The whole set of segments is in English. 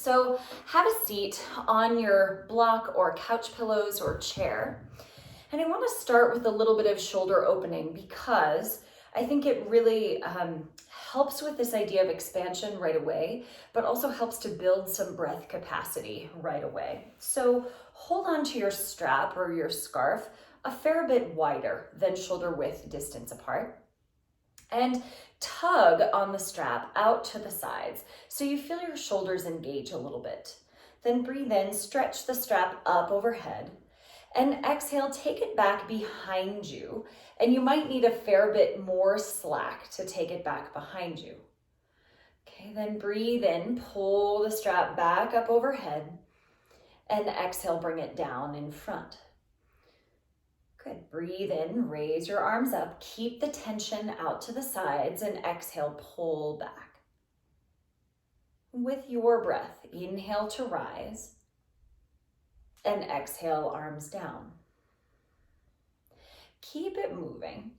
So have a seat on your block or couch pillows or chair. And I want to start with a little bit of shoulder opening because I think it really helps with this idea of expansion right away, but also helps to build some breath capacity right away. So hold on to your strap or your scarf a fair bit wider than shoulder width distance apart. And tug on the strap out to the sides so you feel your shoulders engage a little bit. Then breathe in, stretch the strap up overhead, and exhale, take it back behind you. And you might need a fair bit more slack to take it back behind you. Okay, then breathe in, pull the strap back up overhead, and exhale, bring it down in front. Good, breathe in, raise your arms up, keep the tension out to the sides, and exhale, pull back. With your breath, inhale to rise, and exhale, arms down. Keep it moving.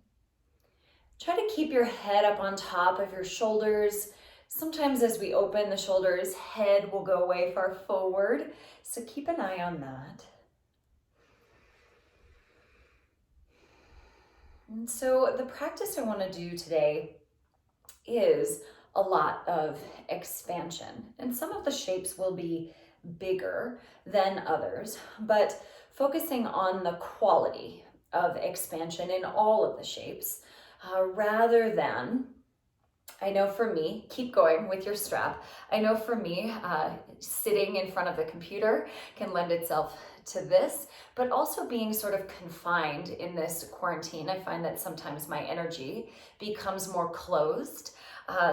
Try to keep your head up on top of your shoulders. Sometimes as we open the shoulders, head will go way far forward, so keep an eye on that. And so the practice I want to do today is a lot of expansion. And some of the shapes will be bigger than others, but focusing on the quality of expansion in all of the shapes, rather than, I know for me, keep going with your strap. I know for me, sitting in front of the computer can lend itself to this, but also being sort of confined in this quarantine, I find that sometimes my energy becomes more closed.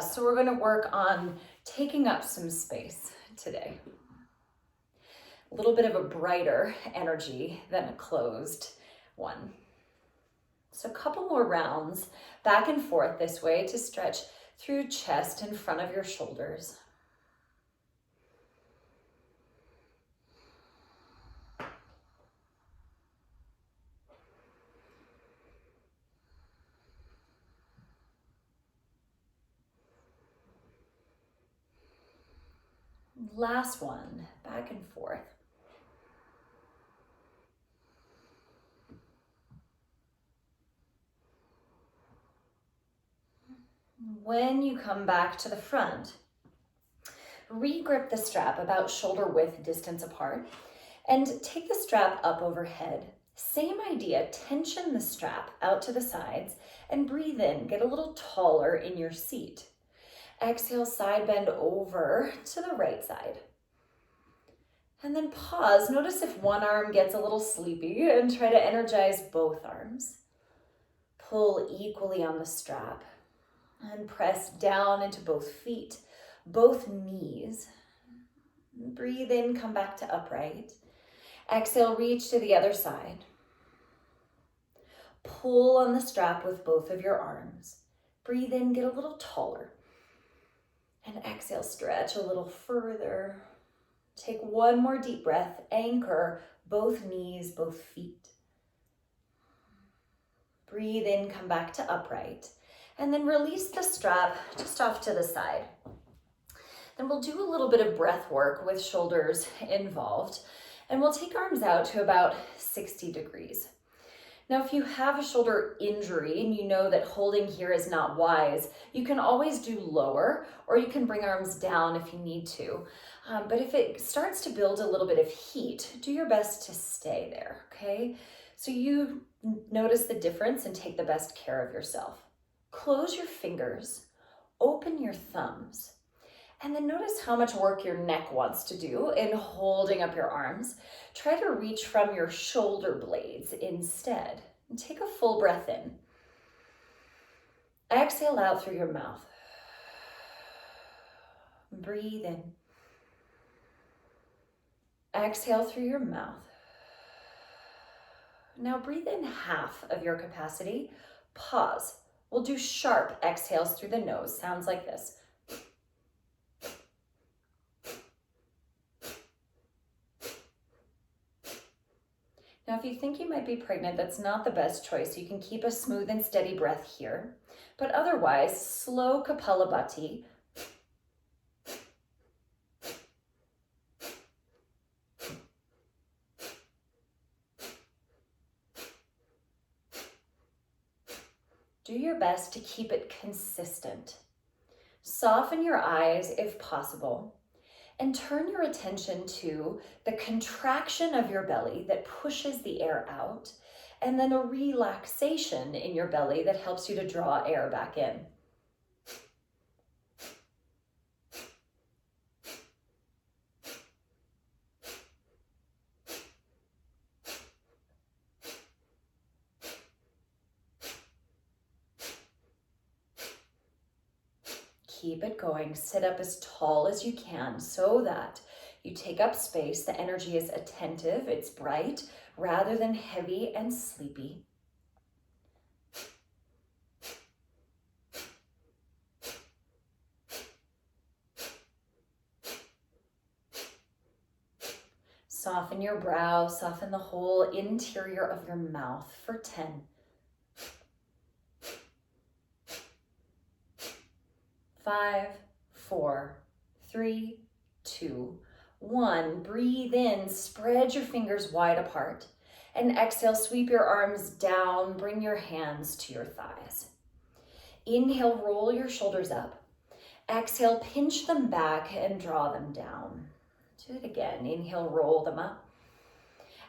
So we're going to work on taking up some space today. A little bit of a brighter energy than a closed one. So a couple more rounds back and forth this way to stretch through chest in front of your shoulders. Last one, back and forth. When you come back to the front, re-grip the strap about shoulder width distance apart and take the strap up overhead. Same idea, tension the strap out to the sides and breathe in, get a little taller in your seat. Exhale, side bend over to the right side. And then pause. Notice if one arm gets a little sleepy and try to energize both arms. Pull equally on the strap and press down into both feet, both knees. Breathe in, come back to upright. Exhale, reach to the other side. Pull on the strap with both of your arms. Breathe in, get a little taller. And exhale, stretch a little further. Take one more deep breath, anchor both knees, both feet. Breathe in, come back to upright. And then release the strap just off to the side. Then we'll do a little bit of breath work with shoulders involved. And we'll take arms out to about 60 degrees. Now, if you have a shoulder injury and you know that holding here is not wise, you can always do lower, or you can bring arms down if you need to. But if it starts to build a little bit of heat, do your best to stay there, okay? So you notice the difference and take the best care of yourself. Close your fingers, open your thumbs, and then notice how much work your neck wants to do in holding up your arms. Try to reach from your shoulder blades instead. And take a full breath in. Exhale out through your mouth. Breathe in. Exhale through your mouth. Now breathe in half of your capacity. Pause. We'll do sharp exhales through the nose. Sounds like this. Now, if you think you might be pregnant, that's not the best choice. You can keep a smooth and steady breath here. But otherwise, slow Kapalabhati. do your best to keep it consistent. Soften your eyes if possible, and turn your attention to the contraction of your belly that pushes the air out, and then a relaxation in your belly that helps you to draw air back in. Keep it going. Sit up as tall as you can so that you take up space. The energy is attentive, it's bright, rather than heavy and sleepy. Soften your brow, soften the whole interior of your mouth for 10. 5, 4, 3, 2, 1. Breathe in, spread your fingers wide apart, and exhale, sweep your arms down, bring your hands to your thighs. Inhale, roll your shoulders up. Exhale, pinch them back and draw them down. Do it again. Inhale, roll them up.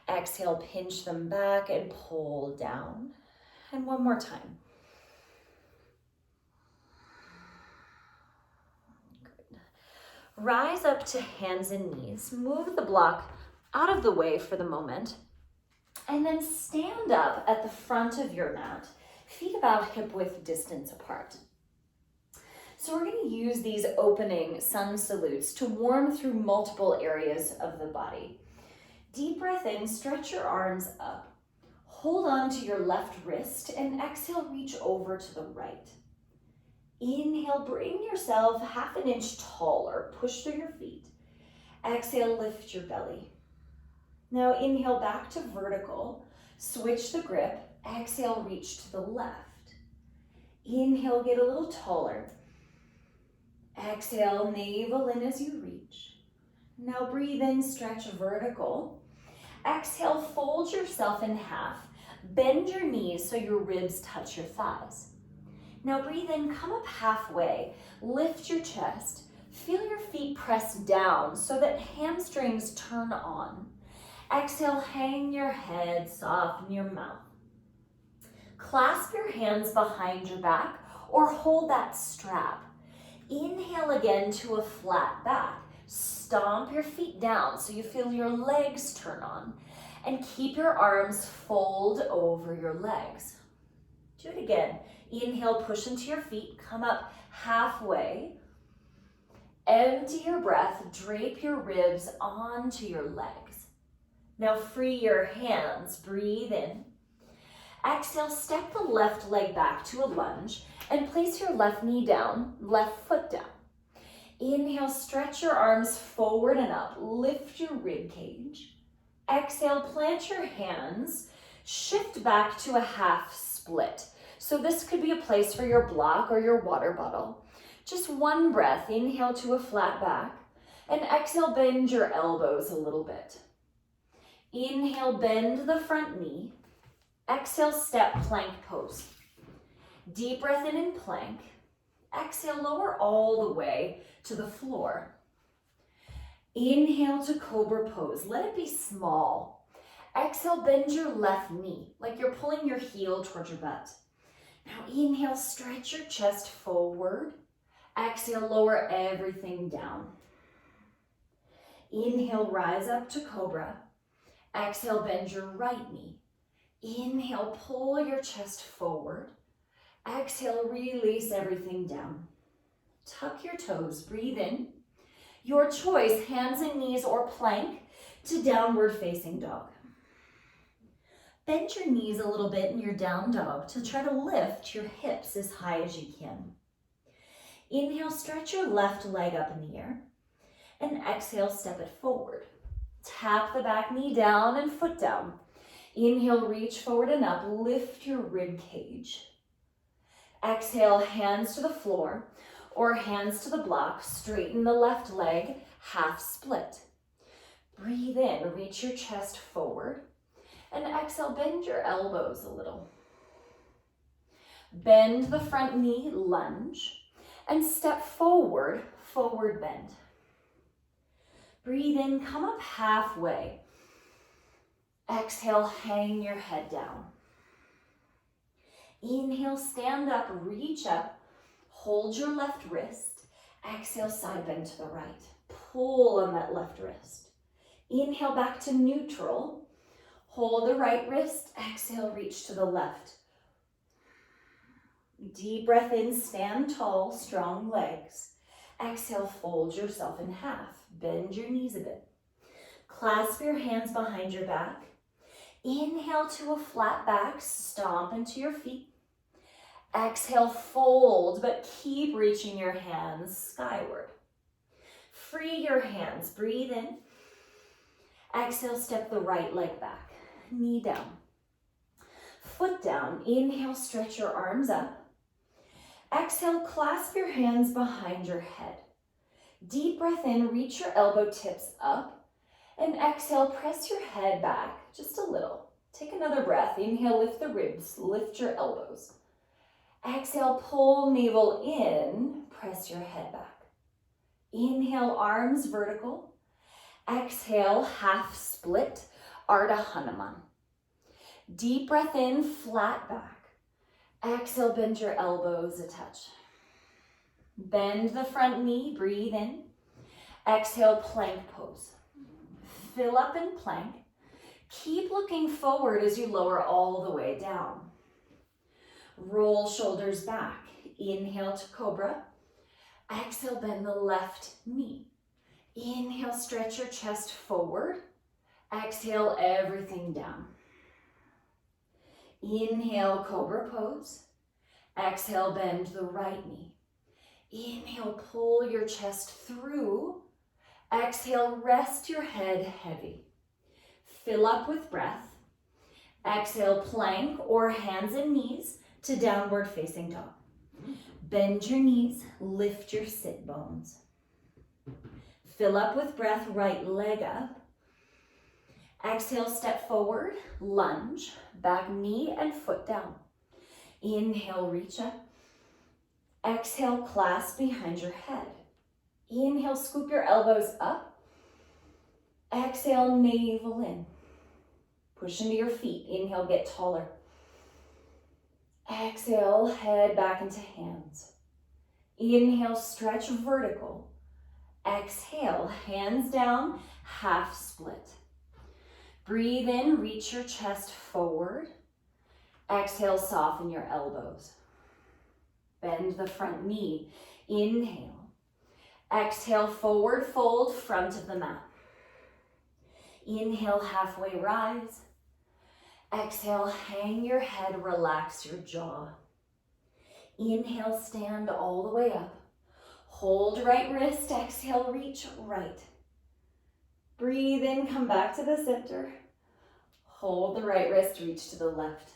Exhale, pinch them back and pull down. And one more time. Rise up to hands and knees. Move the block out of the way for the moment. And then stand up at the front of your mat, feet about hip width distance apart. So we're going to use these opening sun salutes to warm through multiple areas of the body. Deep breath in, stretch your arms up. Hold on to your left wrist and exhale, reach over to the right. Inhale, bring yourself half an inch taller, push through your feet. Exhale, lift your belly. Now inhale back to vertical, switch the grip, exhale, reach to the left. Inhale, get a little taller. Exhale, navel in as you reach. Now breathe in, stretch vertical. Exhale, fold yourself in half. Bend your knees so your ribs touch your thighs. Now breathe in, come up halfway, lift your chest, feel your feet press down so that hamstrings turn on. Exhale, hang your head, soften your mouth. Clasp your hands behind your back or hold that strap. Inhale again to a flat back. Stomp your feet down so you feel your legs turn on, and keep your arms fold over your legs. Do it again. Inhale, push into your feet, come up halfway. Empty your breath, drape your ribs onto your legs. Now free your hands, breathe in. Exhale, step the left leg back to a lunge and place your left knee down, left foot down. Inhale, stretch your arms forward and up, lift your rib cage. Exhale, plant your hands, shift back to a half split. So this could be a place for your block or your water bottle. Just one breath, inhale to a flat back, and exhale, bend your elbows a little bit. Inhale, bend the front knee. Exhale, step plank pose. Deep breath in plank. Exhale, lower all the way to the floor. Inhale to cobra pose. Let it be small. Exhale, bend your left knee like you're pulling your heel towards your butt. Now inhale, stretch your chest forward. Exhale, lower everything down. Inhale, rise up to cobra. Exhale, bend your right knee. Inhale, pull your chest forward. Exhale, release everything down. Tuck your toes, breathe in. Your choice, hands and knees or plank to downward facing dog. Bend your knees a little bit in your down dog to try to lift your hips as high as you can. Inhale, stretch your left leg up in the air. And exhale, step it forward. Tap the back knee down and foot down. Inhale, reach forward and up, lift your rib cage. Exhale, hands to the floor or hands to the block, straighten the left leg, half split. Breathe in, reach your chest forward, and exhale, bend your elbows a little. Bend the front knee, lunge, and step forward, forward bend. Breathe in, come up halfway. Exhale, hang your head down. Inhale, stand up, reach up, hold your left wrist. Exhale, side bend to the right. Pull on that left wrist. Inhale, back to neutral. Hold the right wrist. Exhale, reach to the left. Deep breath in, stand tall, strong legs. Exhale, fold yourself in half. Bend your knees a bit. Clasp your hands behind your back. Inhale to a flat back, stomp into your feet. Exhale, fold, but keep reaching your hands skyward. Free your hands, breathe in. Exhale, step the right leg back, knee down. Foot down, inhale, stretch your arms up. Exhale, clasp your hands behind your head. Deep breath in, reach your elbow tips up. And exhale, press your head back just a little. Take another breath. Inhale, lift the ribs, lift your elbows. Exhale, pull navel in, press your head back. Inhale, arms vertical. Exhale, half split, Ardha Hanuman. Deep breath in, flat back. Exhale, bend your elbows a touch. Bend the front knee, breathe in. Exhale, plank pose. Fill up in plank. Keep looking forward as you lower all the way down. Roll shoulders back. Inhale to cobra. Exhale, bend the left knee. Inhale, stretch your chest forward. Exhale, everything down. Inhale, cobra pose. Exhale, bend the right knee. Inhale, pull your chest through. Exhale, rest your head heavy. Fill up with breath. Exhale, plank or hands and knees to downward facing dog. Bend your knees, lift your sit bones. Fill up with breath, right leg up. Exhale, step forward, lunge, back knee and foot down. Inhale, reach up. Exhale, clasp behind your head. Inhale, scoop your elbows up. Exhale, navel in. Push into your feet. Inhale, get taller. Exhale, head back into hands. Inhale, stretch vertical. Exhale, hands down, half split. Breathe in, reach your chest forward. Exhale, soften your elbows. Bend the front knee. Inhale. Exhale, forward fold, front of the mat. Inhale, halfway rise. Exhale, hang your head, relax your jaw. Inhale, stand all the way up. Hold right wrist, exhale, reach right. Breathe in, come back to the center. Hold the right wrist, reach to the left.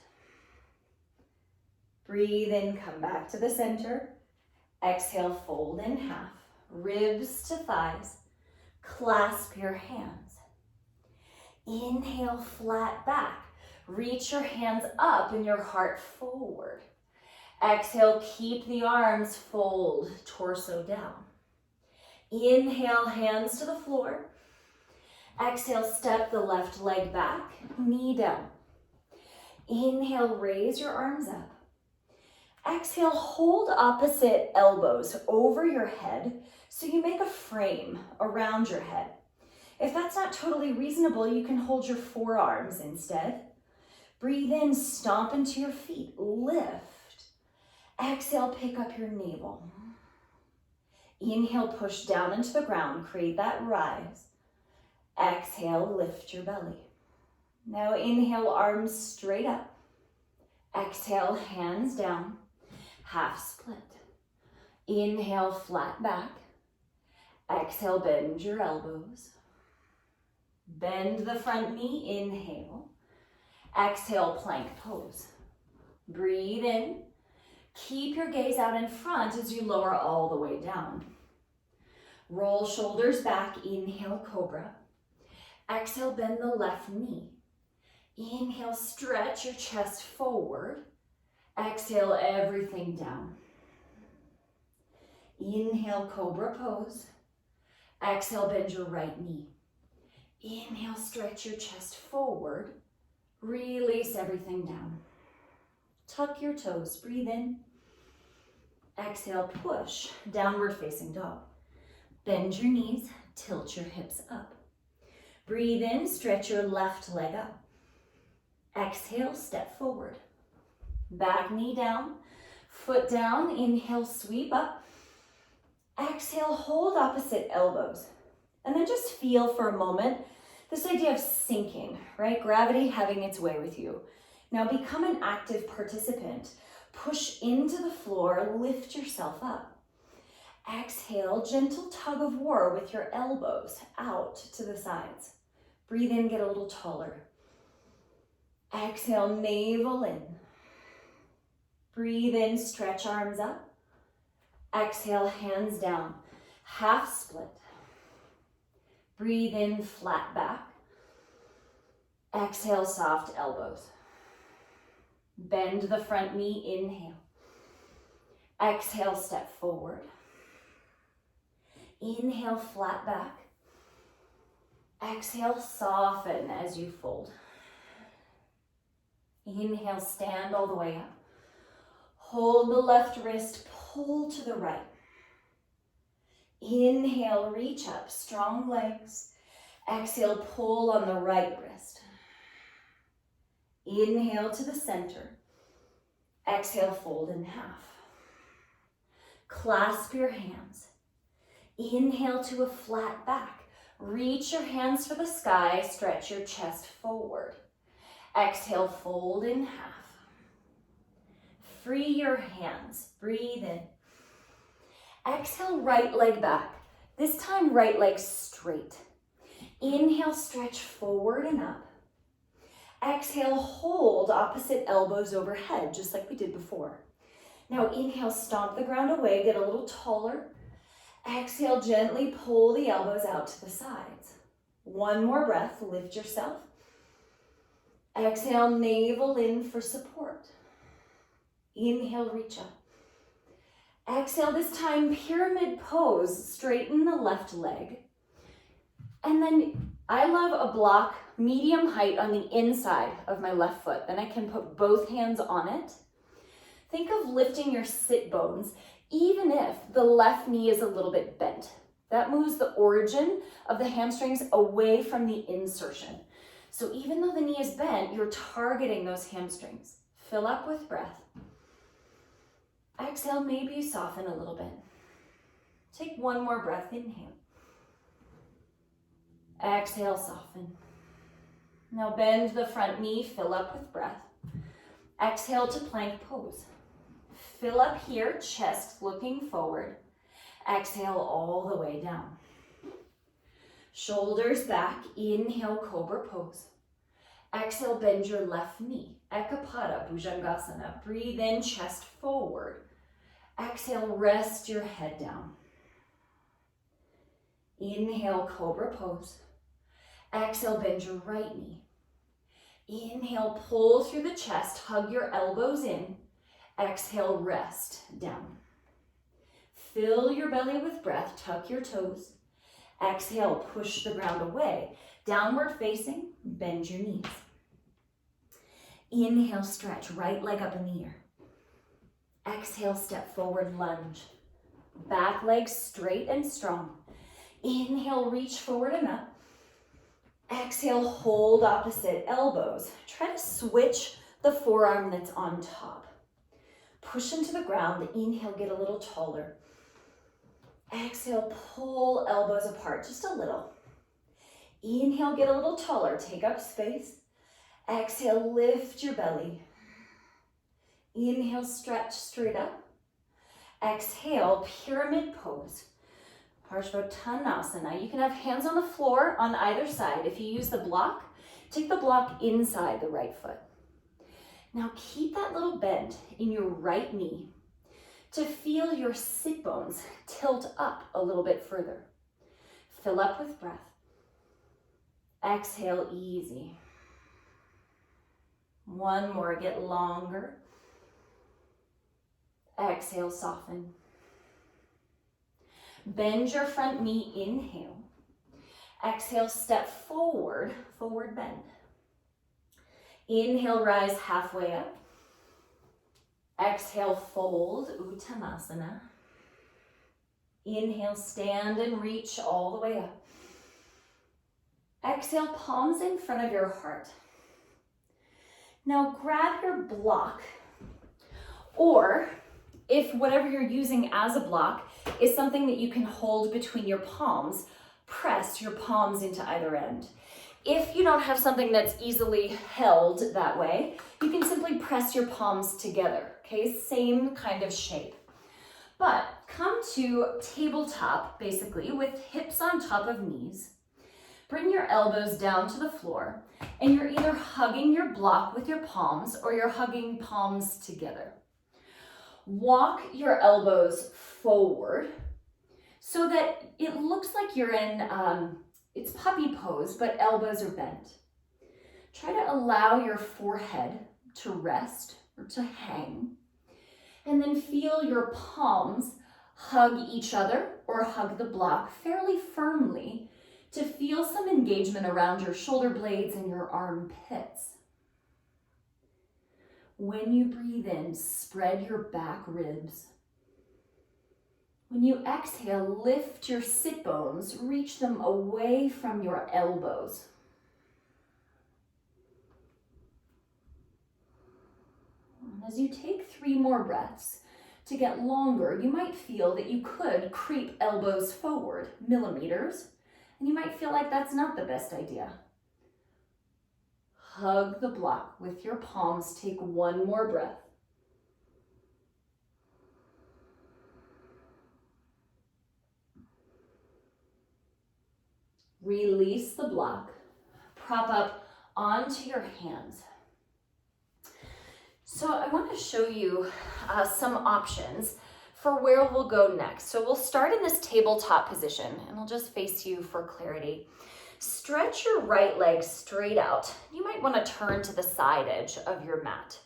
Breathe in, come back to the center. Exhale, fold in half. Ribs to thighs. Clasp your hands. Inhale, flat back. Reach your hands up and your heart forward. Exhale, keep the arms, fold, torso down. Inhale, hands to the floor. Exhale, step the left leg back, knee down. Inhale, raise your arms up. Exhale, hold opposite elbows over your head so you make a frame around your head. If that's not totally reasonable, you can hold your forearms instead. Breathe in, stomp into your feet, lift. Exhale, pick up your navel. Inhale, push down into the ground, create that rise. Exhale, lift your belly. Now inhale, arms straight up. Exhale, hands down, half split. Inhale, flat back. Exhale, bend your elbows. Bend the front knee, inhale. Exhale, plank pose. Breathe in. Keep your gaze out in front as you lower all the way down. Roll shoulders back, inhale, cobra. Exhale, bend the left knee. Inhale, stretch your chest forward. Exhale everything down. Inhale, cobra pose. Exhale, bend your right knee. Inhale, stretch your chest forward. Release everything down. Tuck your toes, breathe in. Exhale, push, downward facing dog. Bend your knees, tilt your hips up. Breathe in, stretch your left leg up. Exhale, step forward. Back knee down, foot down, inhale, sweep up. Exhale, hold opposite elbows. And then just feel for a moment this idea of sinking, right? Gravity having its way with you. Now become an active participant. Push into the floor, lift yourself up. Exhale, gentle tug of war with your elbows out to the sides. Breathe in, get a little taller. Exhale, navel in. Breathe in, stretch arms up. Exhale, hands down, half split. Breathe in, flat back. Exhale, soft elbows. Bend the front knee, inhale. Exhale, step forward. Inhale, flat back. Exhale, soften as you fold. Inhale, stand all the way up. Hold the left wrist, pull to the right. Inhale, reach up, strong legs. Exhale, pull on the right wrist. Inhale to the center. Exhale, fold in half. Clasp your hands. Inhale to a flat back. Reach your hands for the sky, stretch your chest forward. Exhale, fold in half. Free your hands, breathe in. Exhale, right leg back. This time, right leg straight. Inhale, stretch forward and up. Exhale, hold opposite elbows overhead, just like we did before. Now inhale, stomp the ground away, get a little taller. Exhale, gently pull the elbows out to the sides. One more breath, lift yourself. Exhale, navel in for support. Inhale, reach up. Exhale, this time pyramid pose, straighten the left leg. And then I love a block medium height on the inside of my left foot. Then I can put both hands on it. Think of lifting your sit bones, even if the left knee is a little bit bent. That moves the origin of the hamstrings away from the insertion. So even though the knee is bent, you're targeting those hamstrings. Fill up with breath. Exhale, maybe you soften a little bit. Take one more breath, inhale. Exhale, soften. Now bend the front knee, fill up with breath. Exhale to plank pose. Fill up here, chest looking forward. Exhale all the way down. Shoulders back, inhale, cobra pose. Exhale, bend your left knee. Ekapada, Bhujangasana. Breathe in, chest forward. Exhale, rest your head down. Inhale, cobra pose. Exhale, bend your right knee. Inhale, pull through the chest, hug your elbows in. Exhale, rest down. Fill your belly with breath, tuck your toes. Exhale, push the ground away. Downward facing, bend your knees. Inhale, stretch, right leg up in the air. Exhale, step forward, lunge. Back leg straight and strong. Inhale, reach forward and up. Exhale, hold opposite elbows. Try to switch the forearm that's on top. Push into the ground. Inhale, get a little taller. Exhale, pull elbows apart just a little. Inhale, get a little taller. Take up space. Exhale, lift your belly. Inhale, stretch straight up. Exhale, pyramid pose. Parshvottanasana. You can have hands on the floor on either side. If you use the block, take the block inside the right foot. Now keep that little bend in your right knee to feel your sit bones tilt up a little bit further. Fill up with breath. Exhale, easy. One more, get longer. Exhale, soften. Bend your front knee, inhale. Exhale, step forward, forward bend. Inhale, rise halfway up. Exhale, fold, Uttanasana. Inhale, stand and reach all the way up. Exhale, palms in front of your heart. Now grab your block, or if whatever you're using as a block is something that you can hold between your palms, press your palms into either end. If you don't have something that's easily held that way, you can simply press your palms together, okay? Same kind of shape. But come to tabletop, basically, with hips on top of knees. Bring your elbows down to the floor, and you're either hugging your block with your palms or you're hugging palms together. Walk your elbows forward so that it looks like you're in, it's puppy pose, but elbows are bent. Try to allow your forehead to rest or to hang, and then feel your palms hug each other or hug the block fairly firmly to feel some engagement around your shoulder blades and your armpits. When you breathe in, spread your back ribs. When you exhale, lift your sit bones, reach them away from your elbows. As you take 3 more breaths, to get longer, you might feel that you could creep elbows forward millimeters, and you might feel like that's not the best idea. Hug the block with your palms. Take 1 more breath. Release the block. Prop up onto your hands. So I want to show you some options for where we'll go next. So we'll start in this tabletop position, and I'll just face you for clarity. Stretch your right leg straight out. You might want to turn to the side edge of your mat.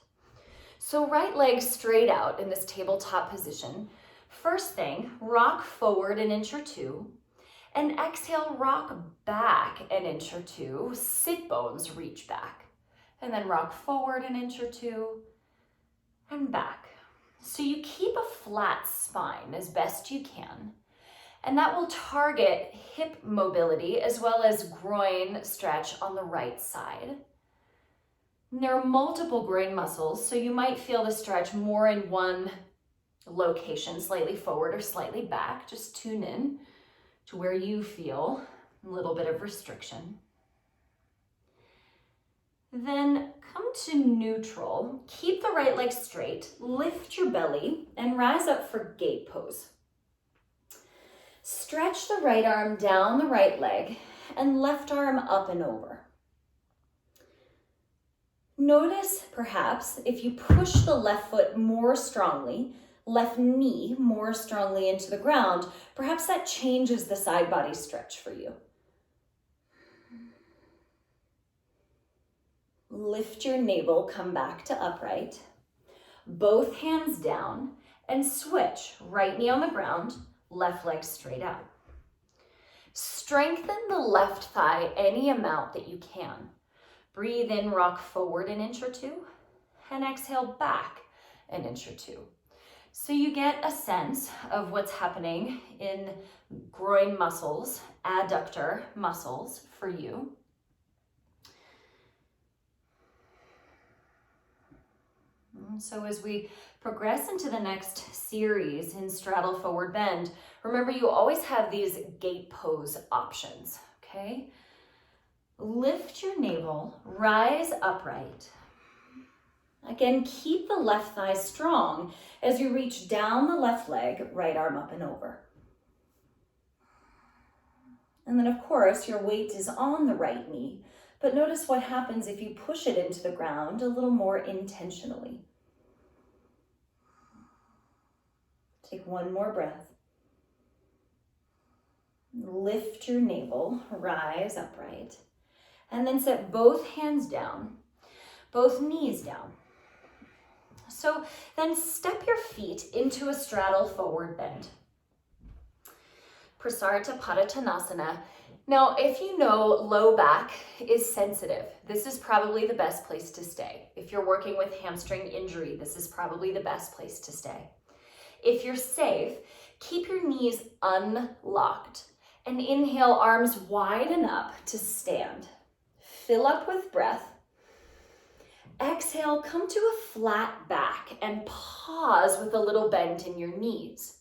So right leg straight out in this tabletop position. First thing, rock forward 1 inch or 2, and exhale, rock back 1 inch or 2. Sit bones reach back, and then rock forward 1 inch or 2, and back. So you keep a flat spine as best you can, and that will target hip mobility as well as groin stretch on the right side. And there are multiple groin muscles, so you might feel the stretch more in one location, slightly forward or slightly back. Just tune in to where you feel a little bit of restriction. Then come to neutral. Keep the right leg straight, lift your belly, and rise up for gate pose. Stretch the right arm down the right leg and left arm up and over. Notice, perhaps, if you push the left foot more strongly, left knee more strongly into the ground, perhaps that changes the side body stretch for you. Lift your navel, come back to upright. Both hands down and switch. Right knee on the ground, left leg straight out. Strengthen the left thigh any amount that you can. Breathe in, rock forward 1 inch or 2, and exhale back 1 inch or 2. So you get a sense of what's happening in groin muscles, adductor muscles for you. So as we progress into the next series in straddle forward bend, remember you always have these gate pose options, okay? Lift your navel, rise upright. Again, keep the left thigh strong as you reach down the left leg, right arm up and over. And then of course, your weight is on the right knee, but notice what happens if you push it into the ground a little more intentionally. Take 1 more breath. Lift your navel, rise upright, and then set both hands down, both knees down. So then step your feet into a straddle forward bend. Prasarita Padottanasana. Now, if you know low back is sensitive, this is probably the best place to stay. If you're working with hamstring injury, this is probably the best place to stay. If you're safe, keep your knees unlocked and inhale, arms widen up to stand. Fill up with breath. Exhale, come to a flat back and pause with a little bend in your knees.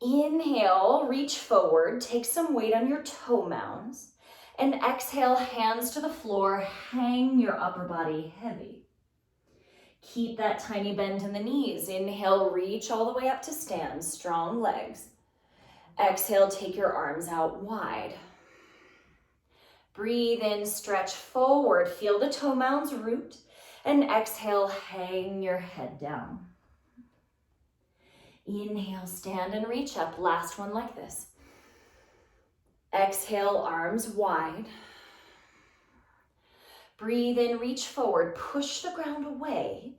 Inhale, reach forward, take some weight on your toe mounds, and exhale, hands to the floor, hang your upper body heavy. Keep that tiny bend in the knees. Inhale, reach all the way up to stand, strong legs. Exhale, take your arms out wide. Breathe in, stretch forward, feel the toe mounds root, and exhale, hang your head down. Inhale, stand and reach up. Last one like this. Exhale, arms wide. Breathe in, reach forward, push the ground away,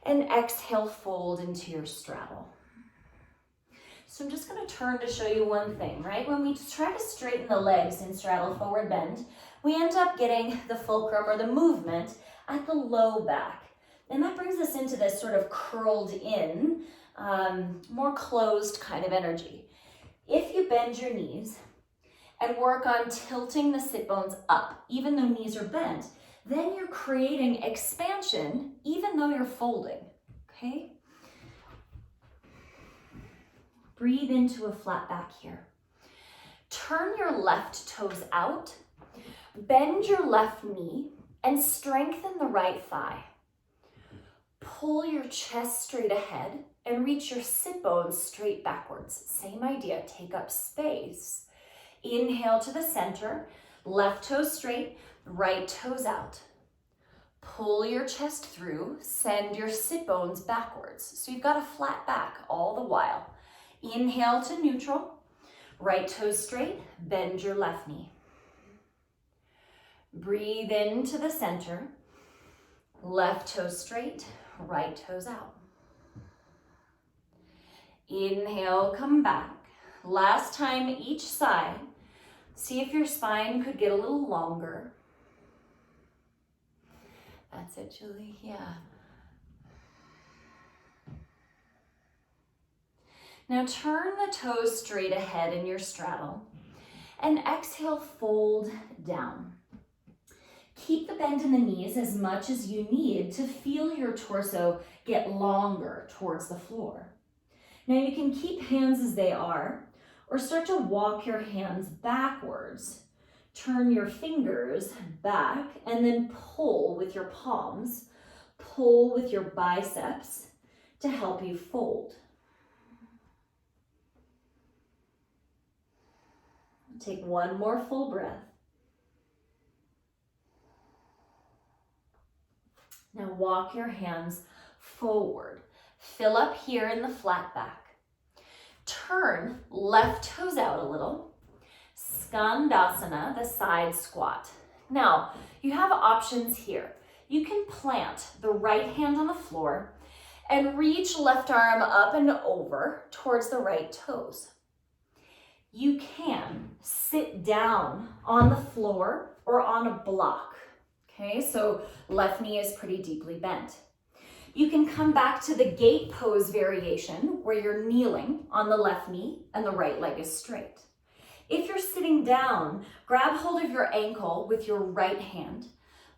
and exhale, fold into your straddle. So I'm just going to turn to show you one thing, right? When we try to straighten the legs in straddle forward bend, we end up getting the fulcrum or the movement at the low back. And that brings us into this sort of curled in, more closed kind of energy. If you bend your knees and work on tilting the sit bones up, even though knees are bent, then you're creating expansion, even though you're folding, okay? Breathe into a flat back here. Turn your left toes out, bend your left knee, and strengthen the right thigh. Pull your chest straight ahead and reach your sit bones straight backwards. Same idea, take up space. Inhale to the center, left toes straight, right toes out. Pull your chest through, send your sit bones backwards. So you've got a flat back all the while. Inhale to neutral, right toes straight, bend your left knee. Breathe into the center, left toes straight, right toes out. Inhale, come back. Last time each side. See if your spine could get a little longer. That's it, Julie, yeah. Now turn the toes straight ahead in your straddle and exhale, fold down. Keep the bend in the knees as much as you need to feel your torso get longer towards the floor. Now you can keep hands as they are or start to walk your hands backwards. Turn your fingers back and then pull with your palms, pull with your biceps to help you fold. Take one more full breath. Now walk your hands forward. Fill up here in the flat back. Turn left toes out a little. Skandasana, the side squat. Now, you have options here. You can plant the right hand on the floor and reach left arm up and over towards the right toes. You can sit down on the floor or on a block. Okay, so left knee is pretty deeply bent. You can come back to the gate pose variation where you're kneeling on the left knee and the right leg is straight. If you're sitting down, grab hold of your ankle with your right hand,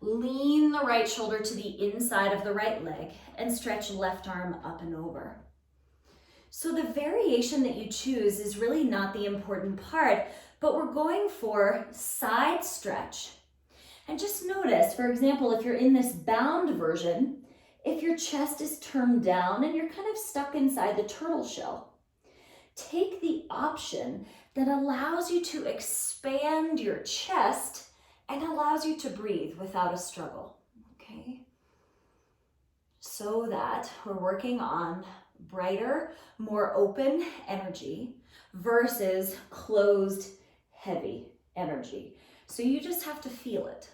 lean the right shoulder to the inside of the right leg and stretch left arm up and over. So the variation that you choose is really not the important part, but we're going for side stretch. And just notice, for example, if you're in this bound version, if your chest is turned down and you're kind of stuck inside the turtle shell, take the option that allows you to expand your chest and allows you to breathe without a struggle, okay? So that we're working on brighter, more open energy versus closed, heavy energy. So you just have to feel it.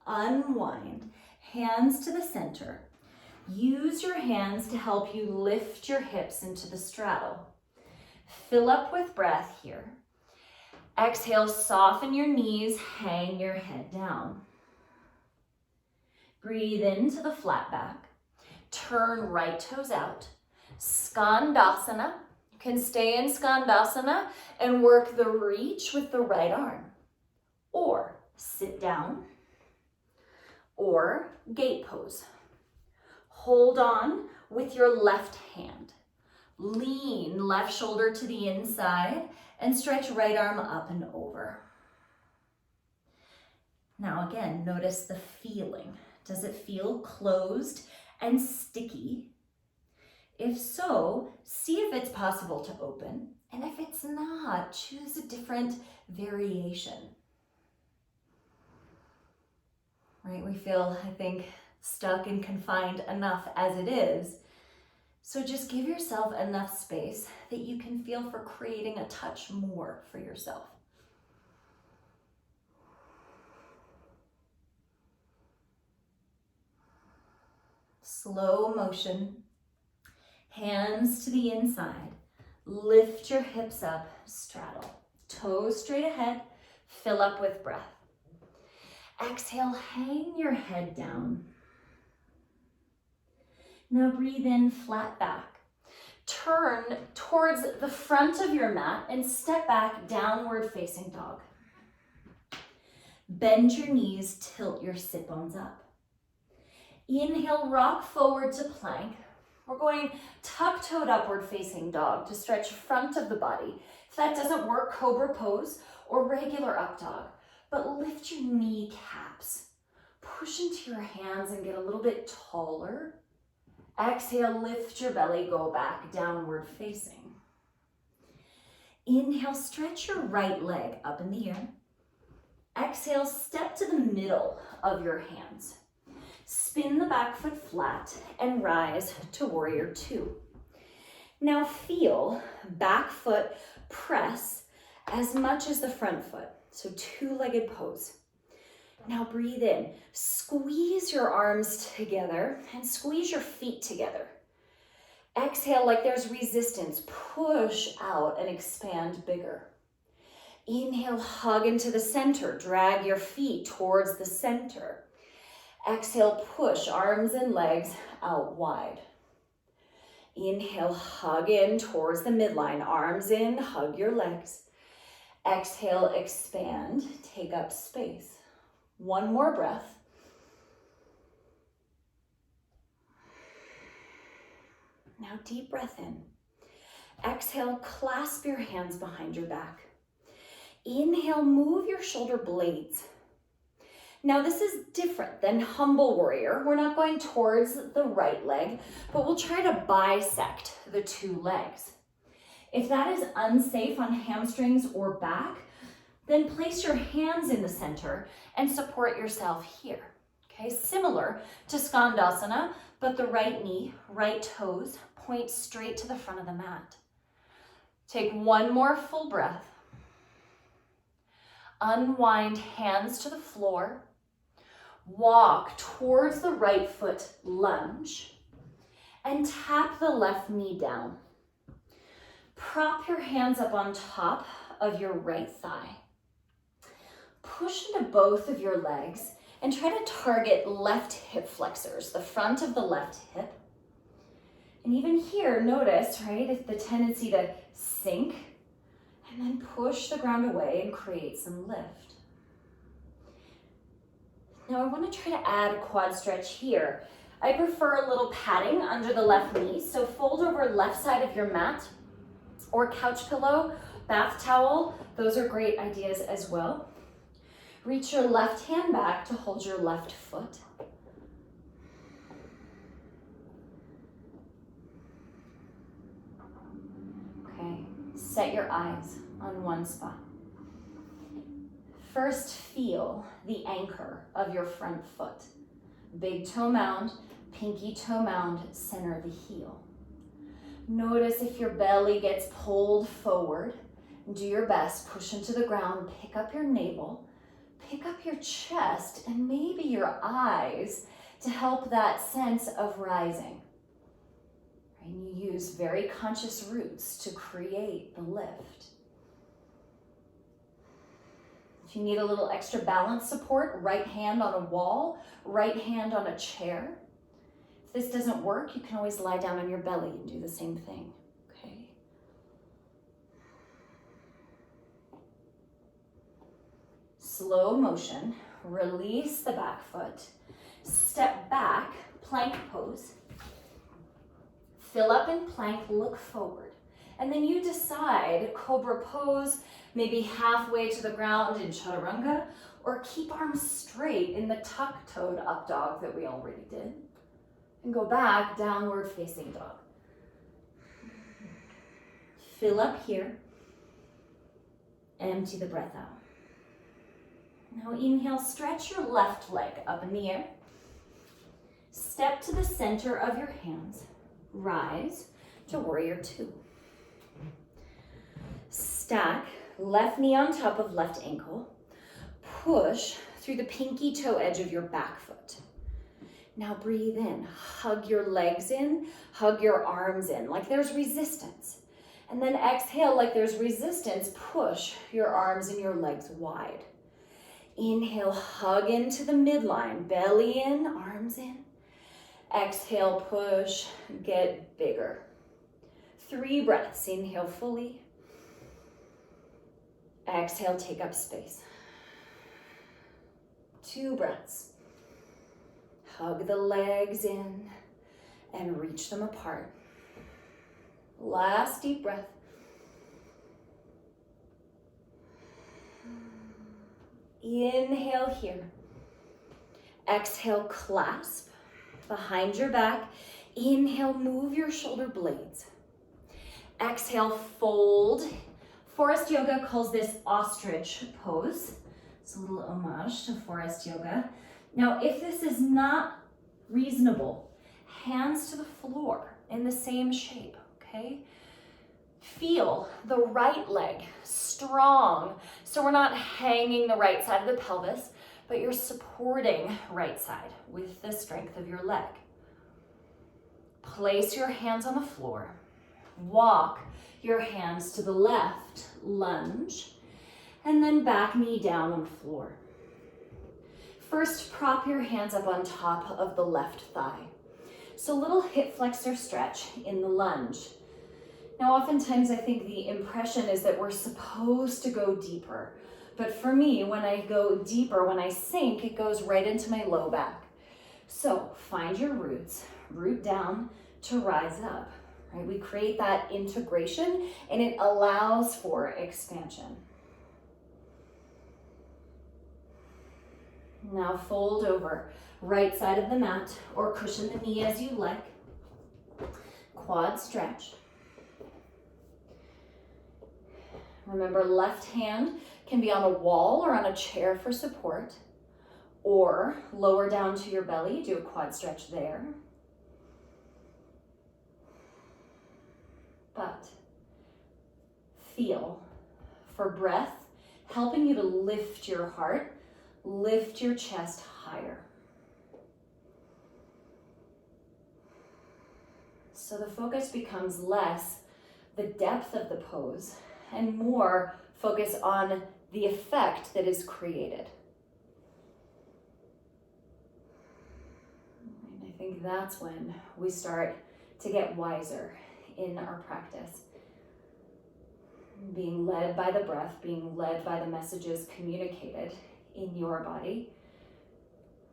Unwind, hands to the center. Use your hands to help you lift your hips into the straddle. Fill up with breath here. Exhale, soften your knees, hang your head down. Breathe into the flat back. Turn right toes out. Skandasana. You can stay in Skandasana and work the reach with the right arm. Or sit down. Or gate pose. Hold on with your left hand. Lean left shoulder to the inside and stretch right arm up and over. Now again, notice the feeling. Does it feel closed and sticky? If so, see if it's possible to open. And if it's not, choose a different variation. Right, we feel, I think, stuck and confined enough as it is. So just give yourself enough space that you can feel for creating a touch more for yourself. Slow motion, hands to the inside. Lift your hips up, straddle. Toes straight ahead, fill up with breath. Exhale, hang your head down. Now breathe in, flat back. Turn towards the front of your mat and step back, downward facing dog. Bend your knees, tilt your sit bones up. Inhale, rock forward to plank. We're going tuck-toed upward facing dog to stretch front of the body. If that doesn't work, cobra pose or regular up dog. But lift your kneecaps. Push into your hands and get a little bit taller. Exhale, lift your belly, go back, downward facing. Inhale, stretch your right leg up in the air. Exhale, step to the middle of your hands. Spin the back foot flat and rise to warrior two. Now feel back foot press as much as the front foot. So two-legged pose. Now breathe in. Squeeze your arms together and squeeze your feet together. Exhale like there's resistance. Push out and expand bigger. Inhale, hug into the center. Drag your feet towards the center. Exhale, push arms and legs out wide. Inhale, hug in towards the midline. Arms in, hug your legs. Exhale, expand, take up space. One more breath. Now deep breath in. Exhale, clasp your hands behind your back. Inhale, move your shoulder blades. Now this is different than humble warrior. We're not going towards the right leg, but we'll try to bisect the two legs. If that is unsafe on hamstrings or back, then place your hands in the center and support yourself here. Okay, similar to Skandasana, but the right knee, right toes point straight to the front of the mat. Take one more full breath. Unwind, hands to the floor. Walk towards the right foot, lunge, and tap the left knee down. Prop your hands up on top of your right thigh. Push into both of your legs and try to target left hip flexors, the front of the left hip. And even here, notice, right, if the tendency to sink and then push the ground away and create some lift. Now I want to try to add a quad stretch here. I prefer a little padding under the left knee, so fold over left side of your mat or couch pillow, bath towel. Those are great ideas as well. Reach your left hand back to hold your left foot. Okay, set your eyes on one spot. First, feel the anchor of your front foot. Big toe mound, pinky toe mound, center of the heel. Notice if your belly gets pulled forward. Do your best, push into the ground, pick up your navel, pick up your chest and maybe your eyes to help that sense of rising. And you use very conscious roots to create the lift. If you need a little extra balance support, right hand on a wall, right hand on a chair. If this doesn't work, you can always lie down on your belly and do the same thing, okay? Slow motion, release the back foot, step back, plank pose, fill up in plank, look forward. And then you decide, cobra pose, maybe halfway to the ground in chaturanga, or keep arms straight in the tuck-toed up dog that we already did. And go back, downward facing dog. Fill up here, empty the breath out. Now inhale, stretch your left leg up in the air. Step to the center of your hands. Rise to warrior two. Stack left knee on top of left ankle. Push through the pinky toe edge of your back foot. Now breathe in, hug your legs in, hug your arms in, like there's resistance. And then exhale like there's resistance, push your arms and your legs wide. Inhale, hug into the midline, belly in, arms in. Exhale, push, get bigger. 3 breaths, inhale fully. Exhale, take up space. 2 breaths. Hug the legs in and reach them apart. Last deep breath. Inhale here. Exhale, clasp behind your back. Inhale, move your shoulder blades. Exhale, fold. Forest Yoga calls this ostrich pose. It's a little homage to Forest Yoga. Now, if this is not reasonable, hands to the floor in the same shape, okay? Feel the right leg strong, so we're not hanging the right side of the pelvis, but you're supporting right side with the strength of your leg. Place your hands on the floor. Walk your hands to the left, lunge, and then back knee down on the floor. First, prop your hands up on top of the left thigh. So little hip flexor stretch in the lunge. Now, oftentimes I think the impression is that we're supposed to go deeper. But for me, when I go deeper, when I sink, it goes right into my low back. So find your roots, root down to rise up. Right? We create that integration and it allows for expansion. Now fold over, right side of the mat, or cushion the knee as you like. Quad stretch. Remember, left hand can be on a wall or on a chair for support, or lower down to your belly, do a quad stretch there. But feel for breath, helping you to lift your heart, lift your chest higher. So the focus becomes less the depth of the pose and more focus on the effect that is created. And I think that's when we start to get wiser in our practice. Being led by the breath, being led by the messages communicated in your body,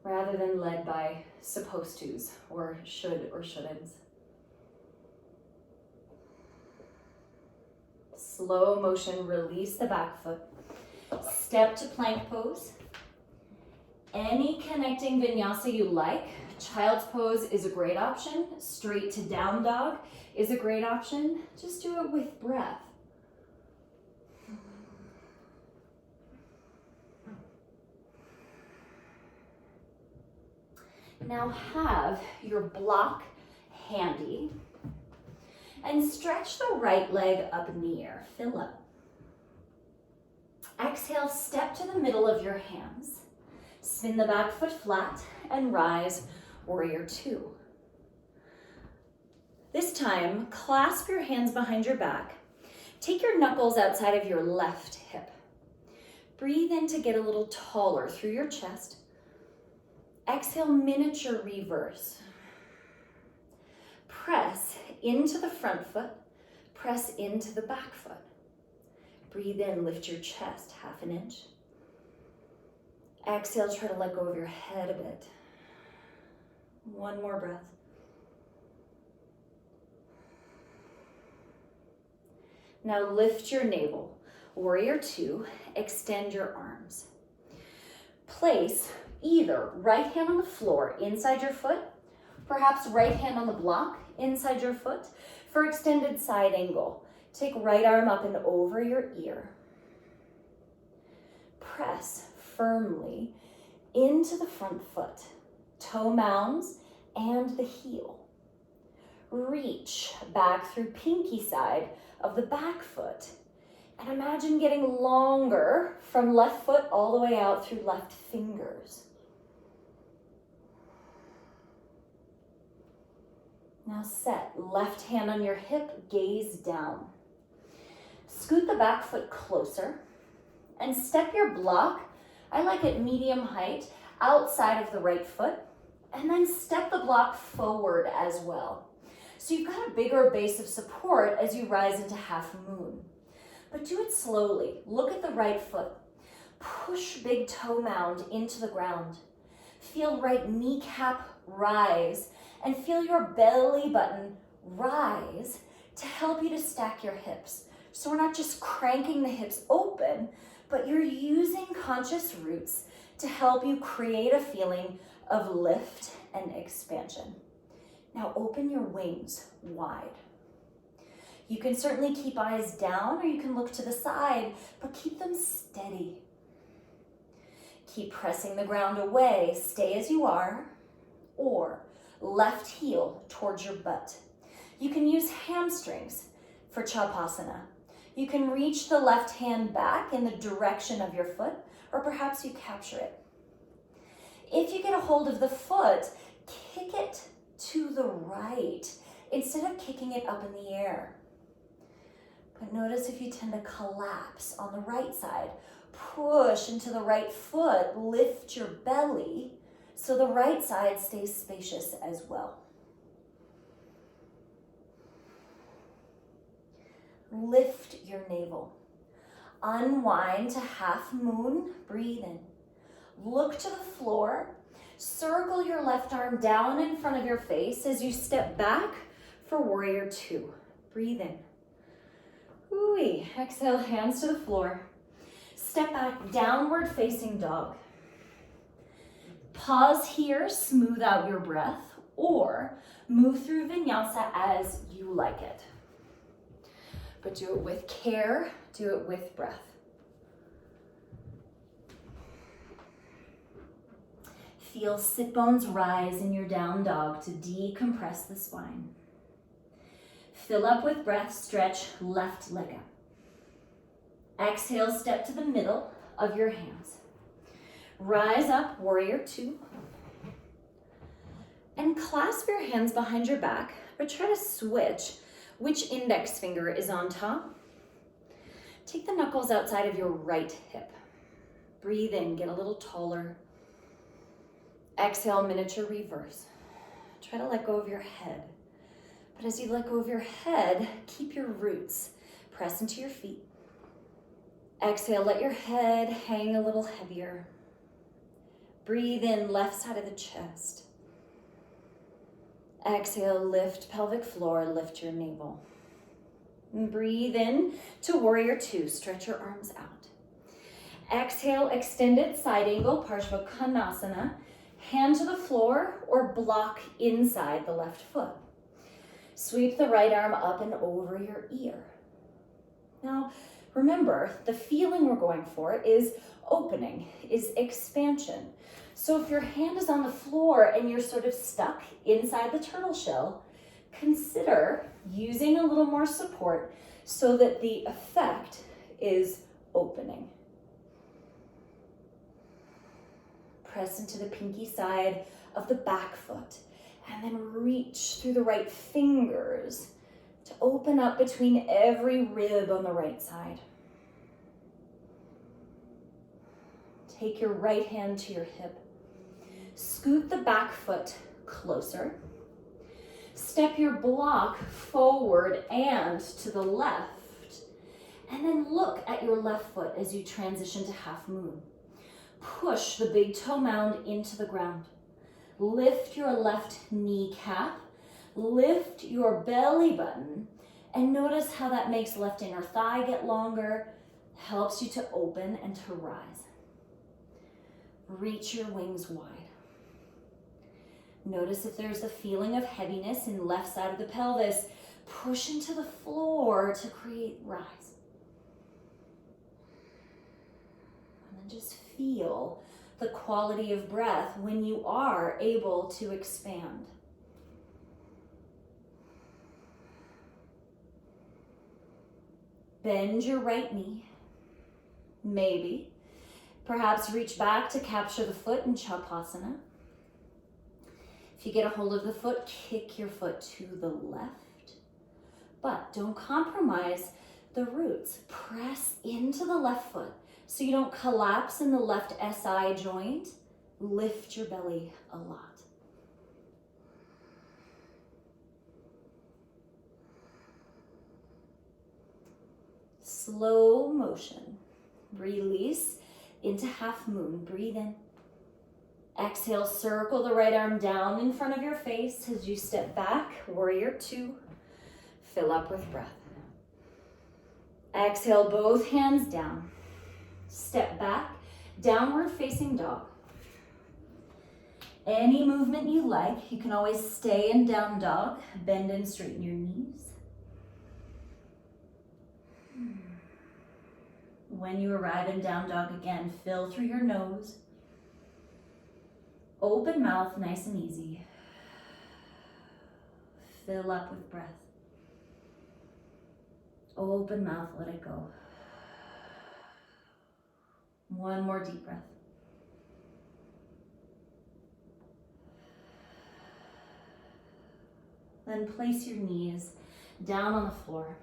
rather than led by supposed tos or should or shouldn'ts. Slow motion, release the back foot. Step to plank pose. Any connecting vinyasa you like. Child's pose is a great option. Straight to down dog is a great option. Just do it with breath. Now have your block handy and stretch the right leg up in the air. Fill up. Exhale, step to the middle of your hands. Spin the back foot flat and rise, warrior two. This time, clasp your hands behind your back. Take your knuckles outside of your left hip. Breathe in to get a little taller through your chest. Exhale, miniature reverse. Press into the front foot, press into the back foot. Breathe in, lift your chest half an inch. Exhale, try to let go of your head a bit. One more breath. Now lift your navel, warrior two, extend your arms. Place either right hand on the floor inside your foot, perhaps right hand on the block inside your foot for extended side angle. Take right arm up and over your ear. Press firmly into the front foot, toe mounds and the heel. Reach back through pinky side of the back foot and imagine getting longer from left foot all the way out through left fingers. Now set, left hand on your hip, gaze down. Scoot the back foot closer and step your block, I like it medium height, outside of the right foot, and then step the block forward as well. So you've got a bigger base of support as you rise into half moon. But do it slowly. Look at the right foot. Push big toe mound into the ground. Feel right kneecap rise and feel your belly button rise to help you to stack your hips. So we're not just cranking the hips open, but you're using conscious roots to help you create a feeling of lift and expansion. Now open your wings wide. You can certainly keep eyes down or you can look to the side, but keep them steady. Keep pressing the ground away, stay as you are, or left heel towards your butt. You can use hamstrings for Chapasana. You can reach the left hand back in the direction of your foot, or perhaps you capture it. If you get a hold of the foot, kick it to the right instead of kicking it up in the air. But notice if you tend to collapse on the right side, push into the right foot, lift your belly so the right side stays spacious as well. Lift your navel. Unwind to half moon, breathe in. Look to the floor. Circle your left arm down in front of your face as you step back for warrior two. Breathe in. Ooh, exhale, hands to the floor. Step back, downward facing dog. Pause here, smooth out your breath, or move through vinyasa as you like it. But do it with care, do it with breath. Feel sit bones rise in your down dog to decompress the spine. Fill up with breath, stretch left leg up. Exhale, step to the middle of your hands. Rise up, warrior two. And clasp your hands behind your back, but try to switch which index finger is on top. Take the knuckles outside of your right hip. Breathe in, get a little taller. Exhale, miniature reverse. Try to let go of your head. But as you let go of your head, keep your roots. Press into your feet. Exhale, let your head hang a little heavier. Breathe in, left side of the chest. Exhale, lift pelvic floor, lift your navel. And breathe in to warrior two, stretch your arms out. Exhale, extended side angle, Parshva hand to the floor or block inside the left foot. Sweep the right arm up and over your ear. Now, remember, the feeling we're going for is opening, is expansion. So if your hand is on the floor and you're sort of stuck inside the turtle shell, consider using a little more support so that the effect is opening. Press into the pinky side of the back foot, and then reach through the right fingers to open up between every rib on the right side. Take your right hand to your hip. Scoot the back foot closer. Step your block forward and to the left. And then look at your left foot as you transition to half moon. Push the big toe mound into the ground. Lift your left kneecap. Lift your belly button. And notice how that makes left inner thigh get longer. Helps you to open and to rise. Reach your wings wide. Notice if there's a feeling of heaviness in the left side of the pelvis. Push into the floor to create rise. And then just feel the quality of breath when you are able to expand. Bend your right knee. Maybe. Perhaps reach back to capture the foot in Chapasana. If you get a hold of the foot, kick your foot to the left. But don't compromise the roots. Press into the left foot so you don't collapse in the left SI joint. Lift your belly a lot. Slow motion. Release into half moon. Breathe in. Exhale, circle the right arm down in front of your face as you step back, warrior two. Fill up with breath. Exhale, both hands down. Step back, downward facing dog. Any movement you like, you can always stay in down dog. Bend and straighten your knees. When you arrive in down dog again, fill through your nose. Open mouth, nice and easy. Fill up with breath. Open mouth, let it go. One more deep breath. Then place your knees down on the floor.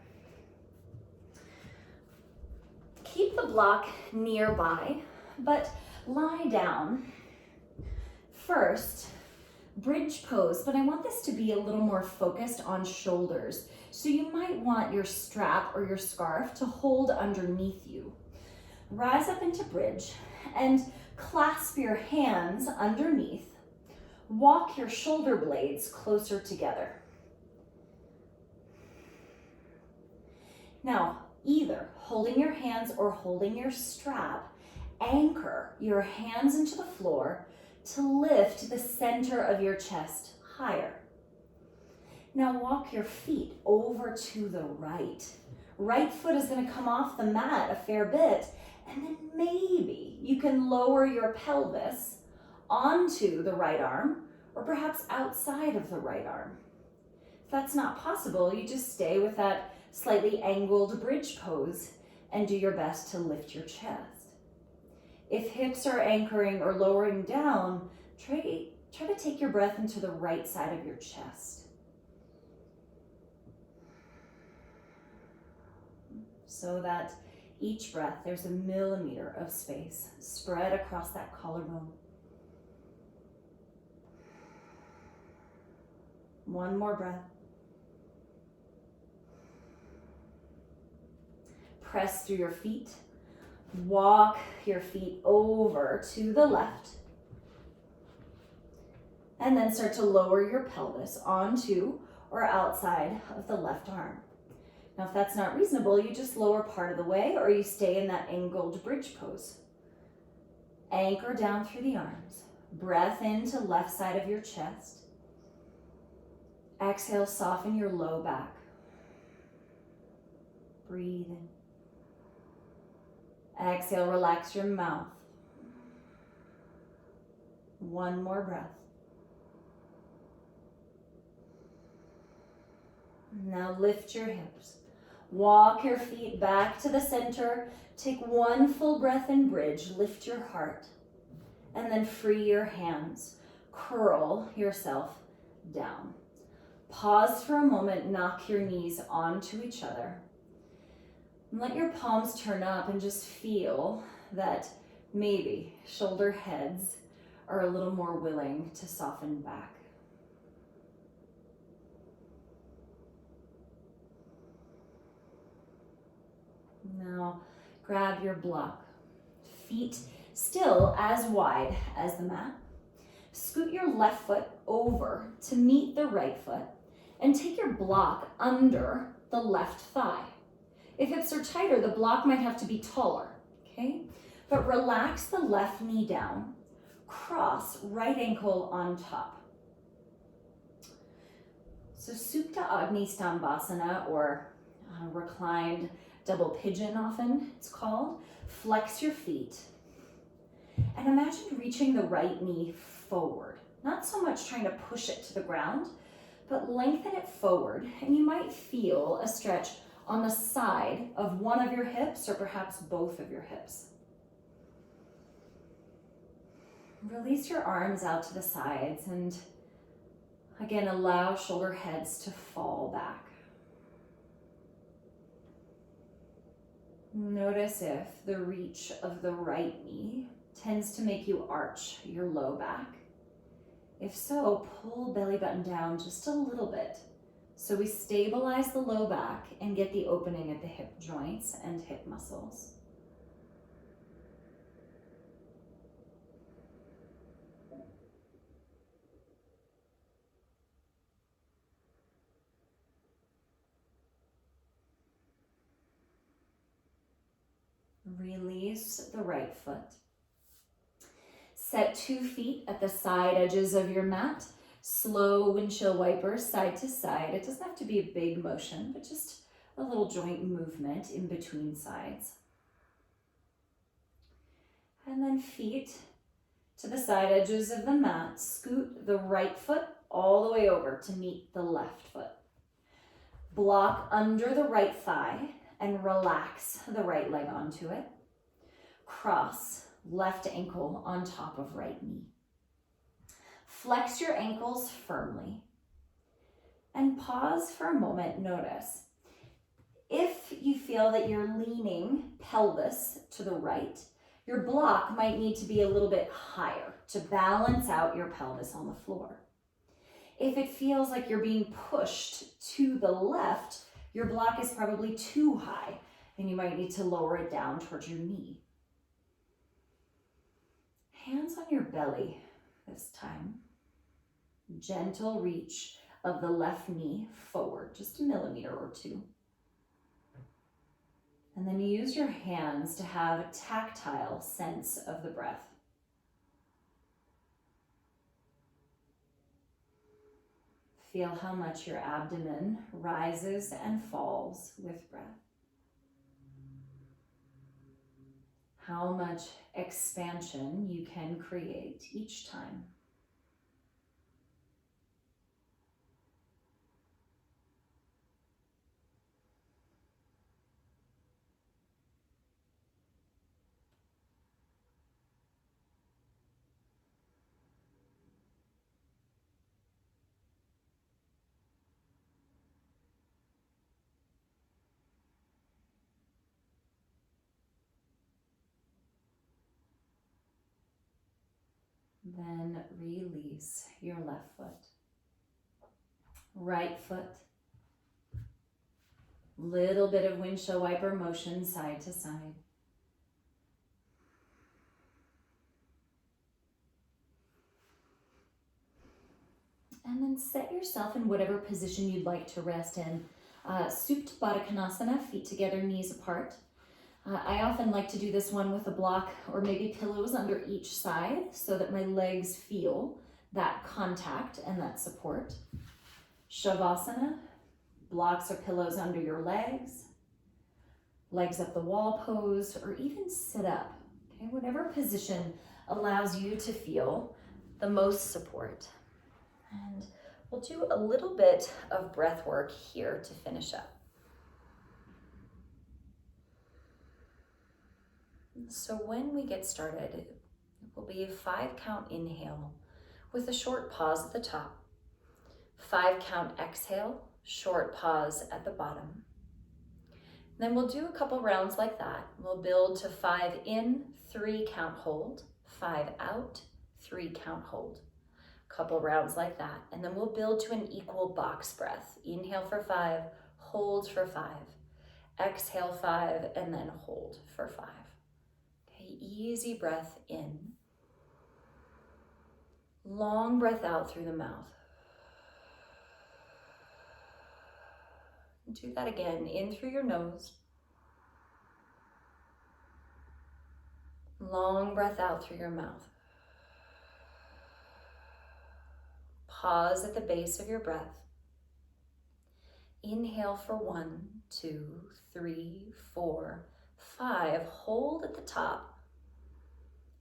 Keep the block nearby, but lie down. First, bridge pose, but I want this to be a little more focused on shoulders. So you might want your strap or your scarf to hold underneath you. Rise up into bridge and clasp your hands underneath. Walk your shoulder blades closer together. Now, either holding your hands or holding your strap, anchor your hands into the floor to lift the center of your chest higher. Now walk your feet over to the right. Right foot is going to come off the mat a fair bit, and then maybe you can lower your pelvis onto the right arm, or perhaps outside of the right arm. If that's not possible, you just stay with that slightly angled bridge pose and do your best to lift your chest. If hips are anchoring or lowering down, try to take your breath into the right side of your chest. So that each breath, there's a millimeter of space spread across that collarbone. One more breath. Press through your feet. Walk your feet over to the left. And then start to lower your pelvis onto or outside of the left arm. Now, if that's not reasonable, you just lower part of the way or you stay in that angled bridge pose. Anchor down through the arms. Breath into left side of your chest. Exhale, soften your low back. Breathe in. Exhale, relax your mouth. One more breath. Now lift your hips. Walk your feet back to the center. Take one full breath in bridge. Lift your heart. And then free your hands. Curl yourself down. Pause for a moment, knock your knees onto each other. And let your palms turn up and just feel that maybe shoulder heads are a little more willing to soften back. Now grab your block. Feet still as wide as the mat. Scoot your left foot over to meet the right foot and take your block under the left thigh. If hips are tighter, the block might have to be taller, okay? But relax the left knee down. Cross right ankle on top. So Supta Agni Stambhasana, or reclined double pigeon often it's called. Flex your feet. And imagine reaching the right knee forward. Not so much trying to push it to the ground, but lengthen it forward. And you might feel a stretch on the side of one of your hips or perhaps both of your hips. Release your arms out to the sides and again, allow shoulder heads to fall back. Notice if the reach of the right knee tends to make you arch your low back. If so, pull belly button down just a little bit so we stabilize the low back and get the opening at the hip joints and hip muscles. Release the right foot. Set 2 feet at the side edges of your mat. Slow windshield wiper side to side. It doesn't have to be a big motion, but just a little joint movement in between sides. And then feet to the side edges of the mat. Scoot the right foot all the way over to meet the left foot. Block under the right thigh and relax the right leg onto it. Cross left ankle on top of right knee. Flex your ankles firmly and pause for a moment. Notice if you feel that you're leaning pelvis to the right, your block might need to be a little bit higher to balance out your pelvis on the floor. If it feels like you're being pushed to the left, your block is probably too high and you might need to lower it down towards your knee. Hands on your belly this time. Gentle reach of the left knee forward, just a millimeter or two. And then use your hands to have a tactile sense of the breath. Feel how much your abdomen rises and falls with breath. How much expansion you can create each time. Then release your left foot. Right foot. Little bit of windshield wiper motion side to side. And then set yourself in whatever position you'd like to rest in. Supta Baddha Konasana, feet together, knees apart. I often like to do this one with a block or maybe pillows under each side so that my legs feel that contact and that support. Shavasana, blocks or pillows under your legs, legs up the wall pose, or even sit up. Okay, whatever position allows you to feel the most support. And we'll do a little bit of breath work here to finish up. So when we get started, will be a 5-count inhale with a short pause at the top. 5-count exhale, short pause at the bottom. Then we'll do a couple rounds like that. We'll build to 5 in, 3-count hold, 5 out, 3-count hold. Couple rounds like that. And then we'll build to an equal box breath. Inhale for 5, hold for 5. Exhale 5, and then hold for 5. Okay, easy breath in. Long breath out through the mouth. Do that again, in through your nose. Long breath out through your mouth. Pause at the base of your breath. Inhale for 1, 2, 3, 4, 5. Hold at the top.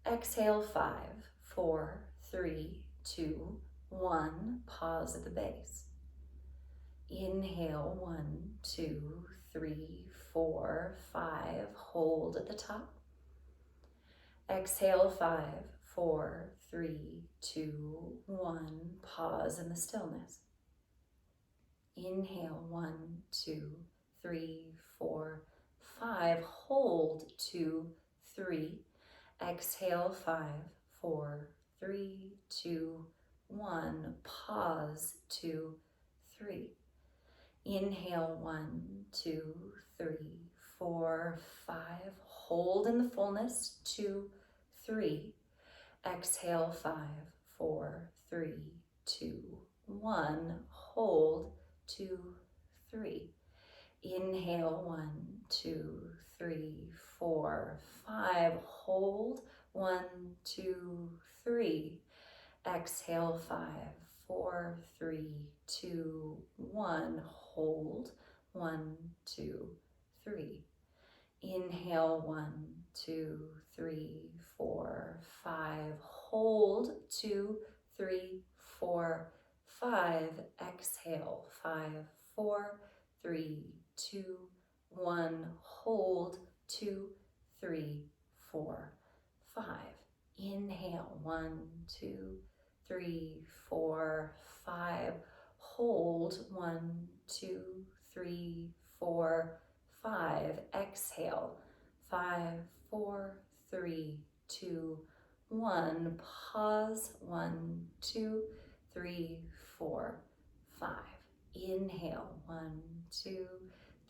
Exhale 5, 4, 3, 2, 1. Pause at the base. Inhale 1, 2, 3, 4, 5. Hold at the top. Exhale 5, 4, 3, 2, 1. Pause in the stillness. Inhale 1, 2, 3, 4, 5. Hold 2, 3. Exhale 5, 4, 3, 2, 1. Pause 2, 3. Inhale 1, 2, 3, 4, 5. Hold in the fullness 2, 3. Exhale 5, 4, 3, 2, 1. Hold 2, 3. Inhale 1, 2, 3, 4, 5. Hold 1, 2, 3. Exhale 5, 4, 3, 2, 1. Hold 1, 2, 3. Inhale 1, 2, 3, 4, 5. Hold 2, 3, 4, 5. Exhale 5, 4, 3, 2, 1. Hold 2, 3, 4, 5. Inhale 1, 2, 3, 4, 5. Hold 1, 2, 3, 4, 5. Exhale 5, 4, 3, 2, 1. Pause 1, 2, 3, 4, 5. Inhale 1, 2,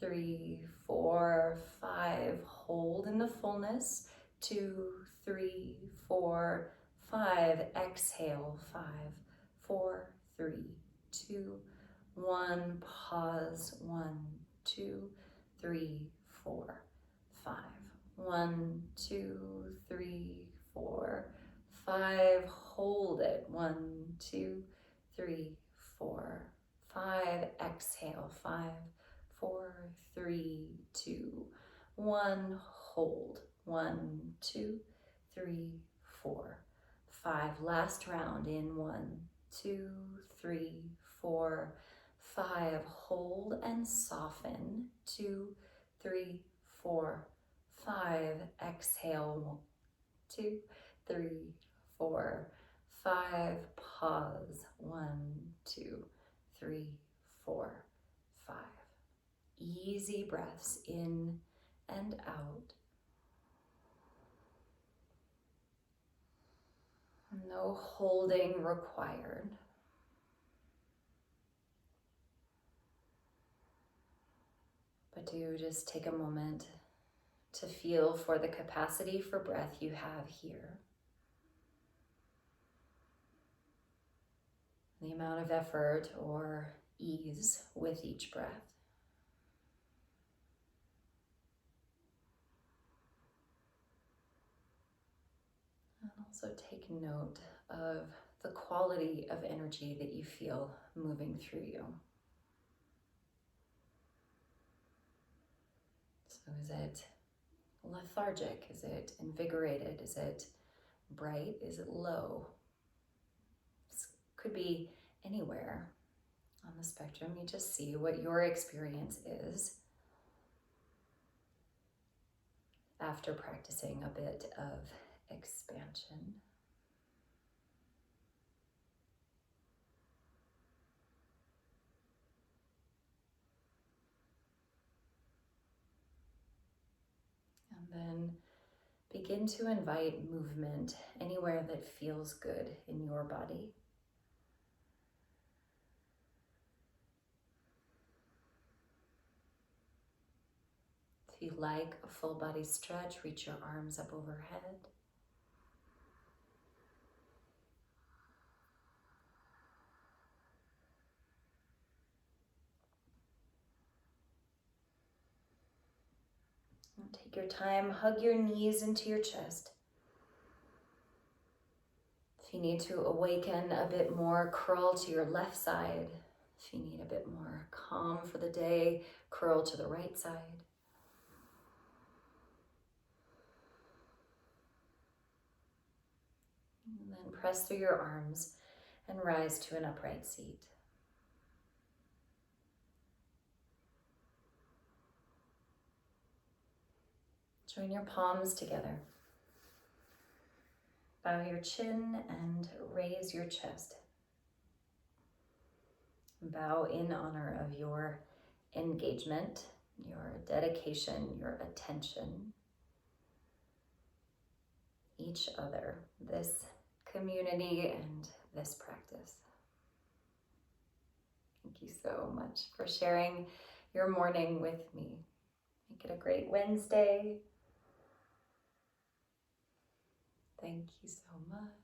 3, 4, 5. Hold in the fullness 2, 3, 4, 5. Exhale 5, 4, 3, 2, 1. Pause 1, 2, 3, 4, 5. 1, 2, 3, 4, 5. Hold it 1, 2, 3, 4, 5. Exhale 5, 4, 3, 2, 1. Hold 1, 2, 3, 4, 5. Last round in 1, 2, 3, 4, 5. Hold and soften 2, 3, 4, 5. Exhale 2, 3, 4, 5. Pause 1, 2, 3, 4, 5. Easy breaths in and out. No holding required. But do just take a moment to feel for the capacity for breath you have here. The amount of effort or ease with each breath. And also take note of the quality of energy that you feel moving through you. So is it lethargic? Is it invigorated? Is it bright? Is it low? This could be anywhere on the spectrum. You just see what your experience is after practicing a bit of expansion. begin to invite movement anywhere that feels good in your body. If you like a full body stretch, reach your arms up overhead. And take your time, hug your knees into your chest. If you need to awaken a bit more, curl to your left side. If you need a bit more calm for the day, curl to the right side. And then press through your arms and rise to an upright seat. Join your palms together. Bow your chin and raise your chest. Bow in honor of your engagement, your dedication, your attention, each other, this community and this practice. Thank you so much for sharing your morning with me. Make it a great Wednesday. Thank you so much.